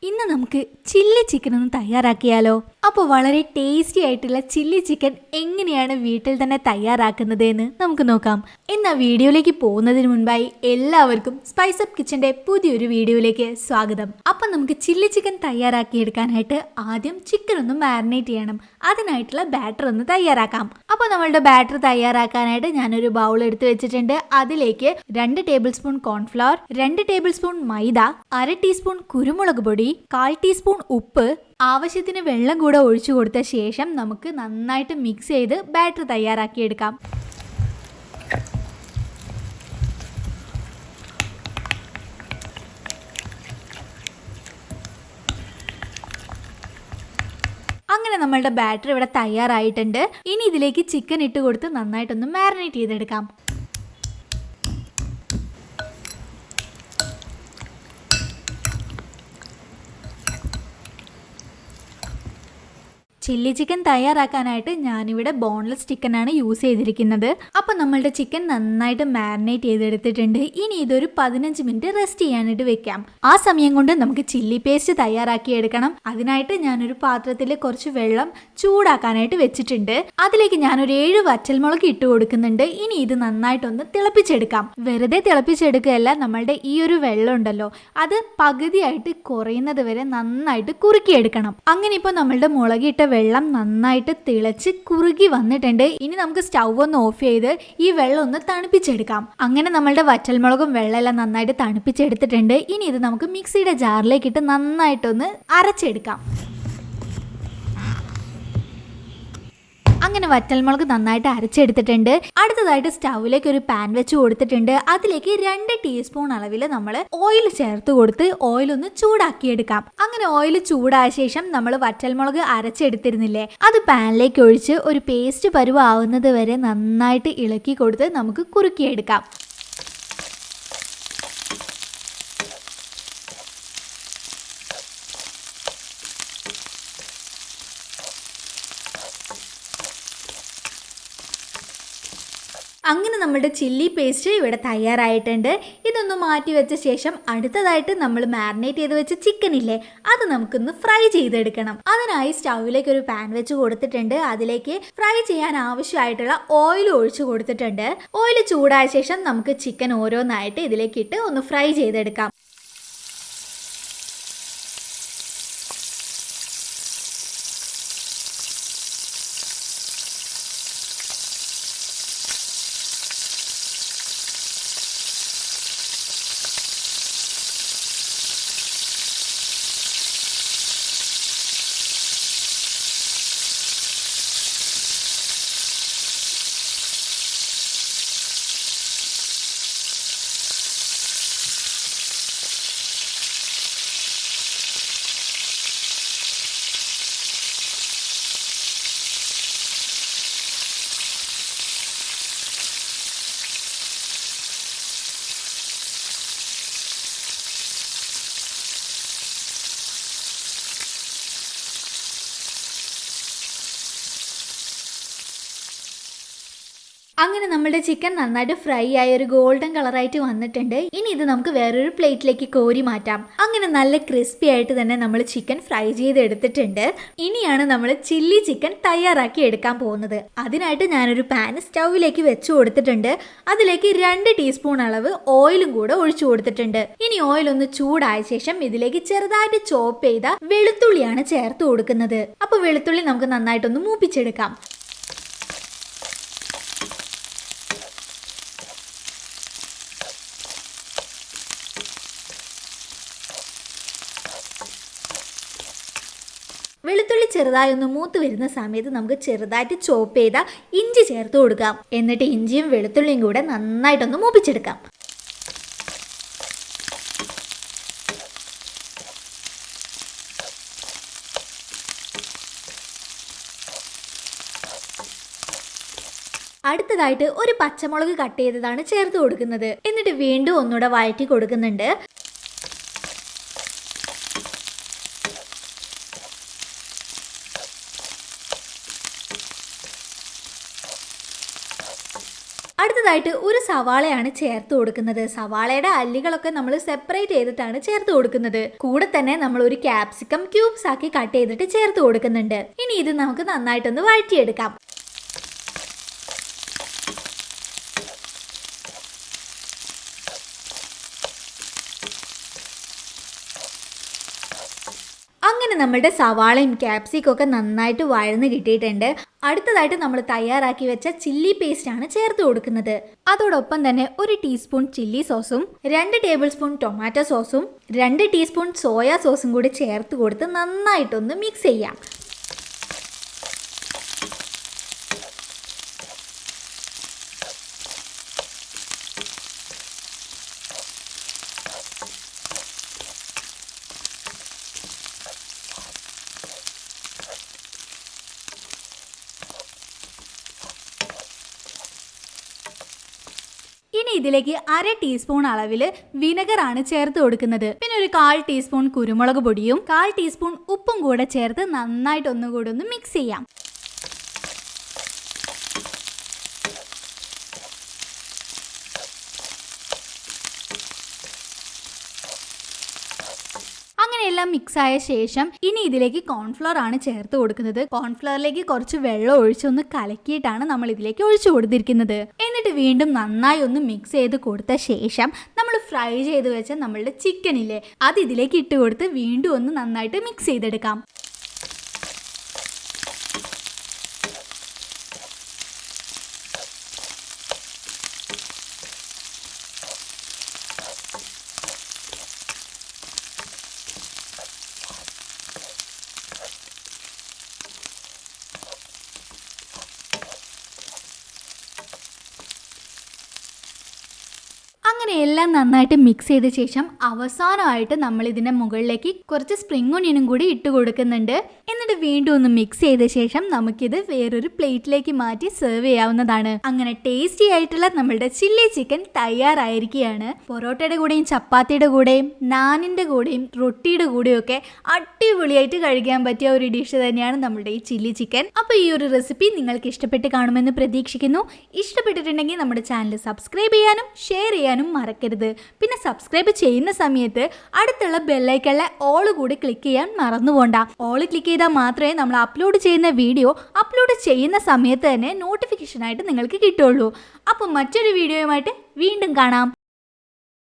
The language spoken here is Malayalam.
ഇന്ന് നമുക്ക് ചില്ലി ചിക്കൻ ഒന്ന് തയ്യാറാക്കിയാലോ? അപ്പോൾ വളരെ ടേസ്റ്റി ആയിട്ടുള്ള ചില്ലി ചിക്കൻ എങ്ങനെയാണ് വീട്ടിൽ തന്നെ തയ്യാറാക്കുന്നത് എന്ന് നമുക്ക് നോക്കാം. ഇന്ന് വീഡിയോയിലേക്ക് പോകുന്നതിന് മുൻപായി എല്ലാവർക്കും സ്പൈസ് അപ്പ് കിച്ചന്റെ പുതിയൊരു വീഡിയോയിലേക്ക് സ്വാഗതം. അപ്പം നമുക്ക് ചില്ലി ചിക്കൻ തയ്യാറാക്കി എടുക്കാനായിട്ട് ആദ്യം ചിക്കൻ ഒന്ന് മാരിനേറ്റ് ചെയ്യണം. അതിനായിട്ടുള്ള ബാറ്റർ ഒന്ന് തയ്യാറാക്കാം. അപ്പോൾ നമ്മളുടെ ബാറ്റർ തയ്യാറാക്കാനായിട്ട് ഞാനൊരു ബൗൾ എടുത്ത് വെച്ചിട്ടുണ്ട്. അതിലേക്ക് 2 table spoon cornflour, 2 table spoon മൈദ, 1/2 ടീസ്പൂൺ കുരുമുളക് പൊടി, 1/4 ടീസ്പൂൺ ഉപ്പ്, ആവശ്യത്തിന് വെള്ളം കൂടെ ഒഴിച്ചു കൊടുത്ത ശേഷം നമുക്ക് നന്നായിട്ട് മിക്സ് ചെയ്ത് ബാറ്റർ തയ്യാറാക്കിയെടുക്കാം. അങ്ങനെ നമ്മളുടെ ബാറ്റർ ഇവിടെ തയ്യാറായിട്ടുണ്ട്. ഇനി ഇതിലേക്ക് ചിക്കൻ ഇട്ട് കൊടുത്ത് നന്നായിട്ടൊന്ന് മാരിനേറ്റ് ചെയ്തെടുക്കാം. ചില്ലി ചിക്കൻ തയ്യാറാക്കാനായിട്ട് ഞാനിവിടെ ബോൺലെസ് ചിക്കനാണ് യൂസ് ചെയ്തിരിക്കുന്നത്. അപ്പം നമ്മളുടെ ചിക്കൻ നന്നായിട്ട് മാരിനേറ്റ് ചെയ്തെടുത്തിട്ടുണ്ട്. ഇനി ഇതൊരു 15 മിനിറ്റ് റെസ്റ്റ് ചെയ്യാനായിട്ട് വെക്കാം. ആ സമയം കൊണ്ട് നമുക്ക് ചില്ലി പേസ്റ്റ് തയ്യാറാക്കി എടുക്കണം. അതിനായിട്ട് ഞാനൊരു പാത്രത്തിൽ കുറച്ച് വെള്ളം ചൂടാക്കാനായിട്ട് വെച്ചിട്ടുണ്ട്. അതിലേക്ക് ഞാനൊരു 7 വറ്റൽമുളക് ഇട്ട് കൊടുക്കുന്നുണ്ട്. ഇനി ഇത് നന്നായിട്ടൊന്ന് തിളപ്പിച്ചെടുക്കാം. വെറുതെ തിളപ്പിച്ചെടുക്കുകയല്ല, നമ്മളുടെ ഈ ഒരു വെള്ളം ഉണ്ടല്ലോ അത് പകുതിയായിട്ട് കുറയുന്നത് വരെ നന്നായിട്ട് കുറുക്കിയെടുക്കണം. അങ്ങനെ ഇപ്പോൾ നമ്മളുടെ മുളകിട്ട വെള്ളം നന്നായിട്ട് തിളച്ച് കുറുകി വന്നിട്ടുണ്ട്. ഇനി നമുക്ക് സ്റ്റൗ ഒന്ന് ഓഫ് ചെയ്ത് ഈ വെള്ളം ഒന്ന് തണുപ്പിച്ചെടുക്കാം. അങ്ങനെ നമ്മളുടെ വറ്റൽമുളകും വെള്ളമെല്ലാം നന്നായിട്ട് തണുപ്പിച്ചെടുത്തിട്ടുണ്ട്. ഇനി ഇത് നമുക്ക് മിക്സിയുടെ ജാറിലേക്ക് ഇട്ട് നന്നായിട്ടൊന്ന് അരച്ചെടുക്കാം. അങ്ങനെ വറ്റൽമുളക് നന്നായിട്ട് അരച്ചെടുത്തിട്ടുണ്ട്. അടുത്തതായിട്ട് സ്റ്റൗവിലേക്ക് ഒരു പാൻ വെച്ച് കൊടുത്തിട്ടുണ്ട്. അതിലേക്ക് 2 ടീസ്പൂൺ അളവിൽ നമ്മൾ ഓയിൽ ചേർത്ത് കൊടുത്ത് ഓയിൽ ഒന്ന് ചൂടാക്കിയെടുക്കാം. അങ്ങനെ ഓയിൽ ചൂടായ ശേഷം നമ്മൾ വറ്റൽമുളക് അരച്ചെടുത്തിരുന്നില്ലേ, അത് പാനിലേക്ക് ഒഴിച്ച് ഒരു പേസ്റ്റ് പരുവാവുന്നത് വരെ നന്നായിട്ട് ഇളക്കി കൊടുത്ത് നമുക്ക് കുറുക്കിയെടുക്കാം. അങ്ങനെ നമ്മുടെ ചില്ലി പേസ്റ്റ് ഇവിടെ തയ്യാറായിട്ടുണ്ട്. ഇതൊന്ന് മാറ്റി വെച്ച ശേഷം അടുത്തതായിട്ട് നമ്മൾ മാരിനേറ്റ് ചെയ്ത് വെച്ച ചിക്കൻ ഇല്ലേ, അത് നമുക്കൊന്ന് ഫ്രൈ ചെയ്തെടുക്കണം. അതിനായി സ്റ്റൗവിലേക്ക് ഒരു പാൻ വെച്ച് കൊടുത്തിട്ടുണ്ട്. അതിലേക്ക് ഫ്രൈ ചെയ്യാൻ ആവശ്യമായിട്ടുള്ള ഓയിൽ ഒഴിച്ചു കൊടുത്തിട്ടുണ്ട്. ഓയിൽ ചൂടായ ശേഷം നമുക്ക് ചിക്കൻ ഓരോന്നായിട്ട് ഇതിലേക്ക് ഇട്ട് ഒന്ന് ഫ്രൈ ചെയ്തെടുക്കാം. അങ്ങനെ നമ്മുടെ ചിക്കൻ നന്നായിട്ട് ഫ്രൈ ആയ ഒരു ഗോൾഡൻ കളറായിട്ട് വന്നിട്ടുണ്ട്. ഇനി ഇത് നമുക്ക് വേറൊരു പ്ലേറ്റിലേക്ക് കോരി മാറ്റാം. അങ്ങനെ നല്ല ക്രിസ്പി ആയിട്ട് തന്നെ നമ്മൾ ചിക്കൻ ഫ്രൈ ചെയ്ത് എടുത്തിട്ടുണ്ട്. ഇനിയാണ് നമ്മൾ ചില്ലി ചിക്കൻ തയ്യാറാക്കി എടുക്കാൻ പോകുന്നത്. അതിനായിട്ട് ഞാനൊരു പാൻ സ്റ്റൗവിലേക്ക് വെച്ച് കൊടുത്തിട്ടുണ്ട്. അതിലേക്ക് 2 ടീസ്പൂൺ അളവ് ഓയിലും കൂടെ ഒഴിച്ചു കൊടുത്തിട്ടുണ്ട്. ഇനി ഓയിൽ ഒന്ന് ചൂടായ ശേഷം ഇതിലേക്ക് ചെറുതായിട്ട് ചോപ്പ് ചെയ്ത വെളുത്തുള്ളിയാണ് ചേർത്ത് കൊടുക്കുന്നത്. അപ്പോൾ വെളുത്തുള്ളി നമുക്ക് നന്നായിട്ടൊന്ന് മൂപ്പിച്ചെടുക്കാം. വെളുത്തുള്ളി ചെറുതായി ഒന്ന് മൂത്ത് വരുന്ന സമയത്ത് നമുക്ക് ചെറുതായിട്ട് ചോപ്പ് ചെയ്ത ഇഞ്ചി ചേർത്ത് കൊടുക്കാം. എന്നിട്ട് ഇഞ്ചിയും വെളുത്തുള്ളിയും കൂടെ നന്നായിട്ടൊന്ന് മൂപ്പിച്ചെടുക്കാം. അടുത്തതായിട്ട് ഒരു പച്ചമുളക് കട്ട് ചെയ്തതാണ് ചേർത്ത് കൊടുക്കുന്നത്. എന്നിട്ട് വീണ്ടും ഒന്നുകൂടെ വഴറ്റി കൊടുക്കുന്നുണ്ട്. അടുത്തതായിട്ട് ഒരു സവാളയാണ് ചേർത്ത് കൊടുക്കുന്നത്. സവാളയുടെ അല്ലികളൊക്കെ നമ്മൾ സെപ്പറേറ്റ് ചെയ്തിട്ടാണ് ചേർത്ത് കൊടുക്കുന്നത്. കൂടെ തന്നെ നമ്മൾ ഒരു ക്യാപ്സിക്കം ക്യൂബ്സ് ആക്കി കട്ട് ചെയ്തിട്ട് ചേർത്ത് കൊടുക്കുന്നുണ്ട്. ഇനി ഇത് നമുക്ക് നന്നായിട്ടൊന്ന് വഴറ്റിയെടുക്കാം. അങ്ങനെ നമ്മുടെ സവാളയും ക്യാപ്സിക്കും ഒക്കെ നന്നായിട്ട് വഴന്ന് കിട്ടിയിട്ടുണ്ട്. അടുത്തതായിട്ട് നമ്മൾ തയ്യാറാക്കി വെച്ച ചില്ലി പേസ്റ്റ് ആണ് ചേർത്ത് കൊടുക്കുന്നത്. അതോടൊപ്പം തന്നെ 1 ടീസ്പൂൺ ചില്ലി സോസും 2 ടേബിൾ സ്പൂൺ ടൊമാറ്റോ സോസും 2 ടീസ്പൂൺ സോയാ സോസും കൂടി ചേർത്ത് കൊടുത്ത് നന്നായിട്ടൊന്ന് മിക്സ് ചെയ്യാം. ഇനി ഇതിലേക്ക് 1/2 ടീസ്പൂൺ അളവിൽ വിനെഗർ ആണ് ചേർത്ത് കൊടുക്കുന്നത്. പിന്നെ ഒരു 1/4 ടീസ്പൂൺ കുരുമുളക് പൊടിയും 1/4 ടീസ്പൂൺ ഉപ്പും കൂടെ ചേർത്ത് നന്നായിട്ട് ഒന്നുകൂടി ഒന്ന് മിക്സ് ചെയ്യാം. അങ്ങനെയെല്ലാം മിക്സ് ആയ ശേഷം ഇനി ഇതിലേക്ക് കോൺഫ്ലോർ ആണ് ചേർത്ത് കൊടുക്കുന്നത്. കോൺഫ്ലോറിലേക്ക് കുറച്ച് വെള്ളം ഒഴിച്ചൊന്ന് കലക്കിയിട്ടാണ് നമ്മൾ ഇതിലേക്ക് ഒഴിച്ചു കൊടുത്തിരിക്കുന്നത്. എന്നിട്ട് വീണ്ടും നന്നായി ഒന്ന് മിക്സ് ചെയ്ത് കൊടുത്ത ശേഷം നമ്മൾ ഫ്രൈ ചെയ്ത് വെച്ച നമ്മളുടെ ചിക്കൻ ഇല്ലേ, അത് ഇതിലേക്ക് ഇട്ട് കൊടുത്ത് വീണ്ടും ഒന്ന് നന്നായിട്ട് മിക്സ് ചെയ്തെടുക്കാം. അങ്ങനെ എല്ലാം നന്നായിട്ട് മിക്സ് ചെയ്ത ശേഷം അവസാനമായിട്ട് നമ്മൾ ഇതിൻ്റെ മുകളിലേക്ക് കുറച്ച് സ്പ്രിംഗ് ഒനിയനും കൂടി ഇട്ട് കൊടുക്കുന്നുണ്ട്. എന്നിട്ട് വീണ്ടും ഒന്ന് മിക്സ് ചെയ്ത ശേഷം നമുക്കിത് വേറൊരു പ്ലേറ്റിലേക്ക് മാറ്റി സെർവ് ചെയ്യാവുന്നതാണ്. അങ്ങനെ ടേസ്റ്റി ആയിട്ടുള്ള നമ്മളുടെ ചില്ലി ചിക്കൻ തയ്യാറായിരിക്കുകയാണ്. പൊറോട്ടയുടെ കൂടെയും ചപ്പാത്തിയുടെ കൂടെയും നാനിൻ്റെ കൂടെയും റൊട്ടിയുടെ കൂടെയും ഒക്കെ അടിപൊളിയായിട്ട് കഴിക്കാൻ പറ്റിയ ഒരു ഡിഷ് തന്നെയാണ് നമ്മുടെ ഈ ചില്ലി ചിക്കൻ. അപ്പോൾ ഈ ഒരു റെസിപ്പി നിങ്ങൾക്ക് ഇഷ്ടപ്പെട്ട് കാണുമെന്ന് പ്രതീക്ഷിക്കുന്നു. ഇഷ്ടപ്പെട്ടിട്ടുണ്ടെങ്കിൽ നമ്മുടെ ചാനൽ സബ്സ്ക്രൈബ് ചെയ്യാനും ഷെയർ ചെയ്യാനും മറക്കരുത്. പിന്നെ സബ്സ്ക്രൈബ് ചെയ്യുന്ന സമയത്ത് അടുത്തുള്ള ബെല്ലൈക്കണിലെ ഓൾ കൂടി ക്ലിക്ക് ചെയ്യാൻ മറന്നു പോണ്ട. ഓൾ ക്ലിക്ക് ചെയ്താൽ മാത്രമേ നമ്മൾ അപ്ലോഡ് ചെയ്യുന്ന വീഡിയോ അപ്ലോഡ് ചെയ്യുന്ന സമയത്ത് തന്നെ നോട്ടിഫിക്കേഷൻ ആയിട്ട് നിങ്ങൾക്ക് കിട്ടുള്ളൂ. അപ്പോൾ മറ്റൊരു വീഡിയോയുമായിട്ട് വീണ്ടും കാണാം.